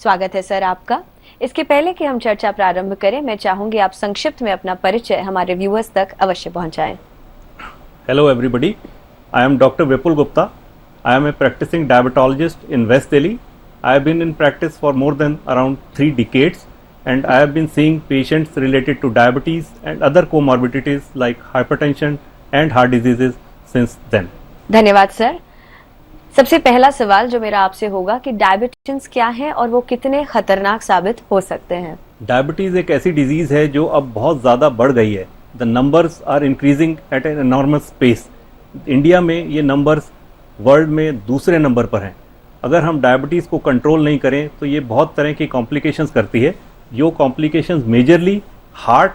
स्वागत है सर आपका। इसके पहले कि हम चर्चा प्रारंभ करें, मैं चाहूंगी आप संक्षिप्त में अपना परिचय हमारे व्यूअर्स तक अवश्य पहुंचाएं। Hello everybody, I am Dr. Vipul Gupta. I am a practicing diabetologist in West Delhi. I have been in practice for more than around 3 decades and I have been seeing patients related to diabetes and other comorbidities like hypertension and heart diseases since then. धन्यवाद sir. सबसे पहला सवाल जो मेरा आपसे होगा कि diabetes क्या है और वो कितने खतरनाक साबित हो सकते हैं। डायबिटीज़ एक ऐसी डिजीज़ है जो अब बहुत ज़्यादा बढ़ गई है। The numbers are increasing at an enormous pace. India में ये नंबर्स वर्ल्ड में दूसरे नंबर पर हैं। अगर हम डायबिटीज़ को कंट्रोल नहीं करें तो ये बहुत तरह की कॉम्प्लिकेशंस करती है। जो कॉम्प्लिकेशंस मेजरली हार्ट,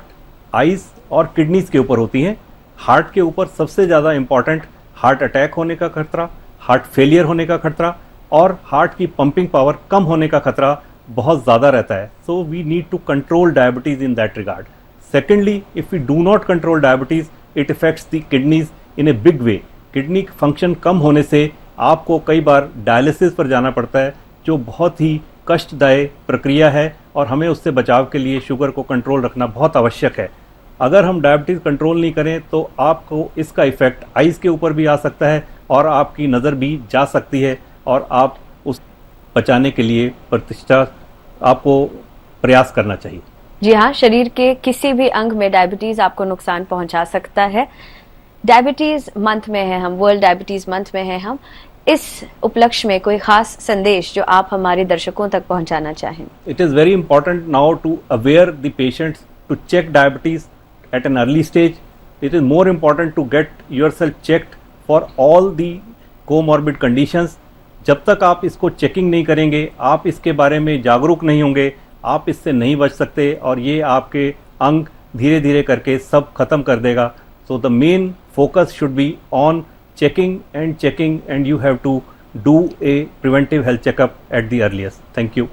आइज़ और किडनीज़ के ऊपर होती हैं। हार्ट के ऊपर सबसे ज़्यादा इम्पॉर्टेंट हार्ट अटैक होने का खतरा, हार्ट फेलियर होने का खतरा और हार्ट की पंपिंग पावर कम होने का खतरा बहुत ज़्यादा रहता है। So we need to control diabetes in that regard. Secondly, if we do not control diabetes it effects the kidneys in a big way. Kidney function कम होने से आपको कई बार डायलिसिस पर जाना पड़ता है, जो बहुत ही कष्टदायक प्रक्रिया है और हमें उससे बचाव के लिए शुगर को कंट्रोल रखना बहुत आवश्यक है। अगर हम डायबिटीज़ कंट्रोल नहीं करें तो आपको इसका इफ़ेक्ट आइज़ के ऊपर भी आ सकता है और आपकी नज़र भी जा सकती है और आप उस बचाने के लिए आपको प्रयास करना चाहिए। जी हाँ, शरीर के किसी भी अंग में डायबिटीज आपको नुकसान पहुंचा सकता है। डायबिटीज मंथ में है हम, वर्ल्ड डायबिटीज मंथ में है हम। इस उपलक्ष्य में कोई खास संदेश जो आप हमारे दर्शकों तक पहुंचाना चाहें। It is very important now to aware the patients to check diabetes at an early stage. It is more important to get yourself checked for all the comorbid conditions. जब तक आप इसको चेकिंग नहीं करेंगे, आप इसके बारे में जागरूक नहीं होंगे, आप इससे नहीं बच सकते और ये आपके अंग धीरे धीरे करके सब खत्म कर देगा। So the main focus should be on checking and you have to do a preventive health checkup at the earliest. Thank you.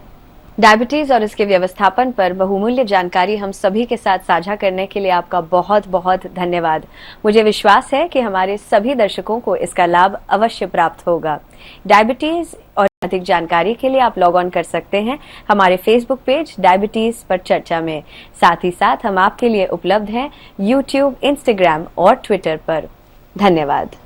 Diabetes और इसके व्यवस्थापन पर बहुमूल्य जानकारी हम सभी के साथ साझा करने के लिए आपका बहुत बहुत धन्यवाद। मुझे विश्वास है कि हमारे सभी दर्शकों को इसका लाभ अवश्य प्राप्त होगा। डायबिटीज और अधिक जानकारी के लिए आप लॉग ऑन कर सकते हैं हमारे फेसबुक पेज डायबिटीज पर चर्चा में। साथ ही साथ हम आपके लिए उपलब्ध हैं यूट्यूब, इंस्टाग्राम और ट्विटर पर। धन्यवाद।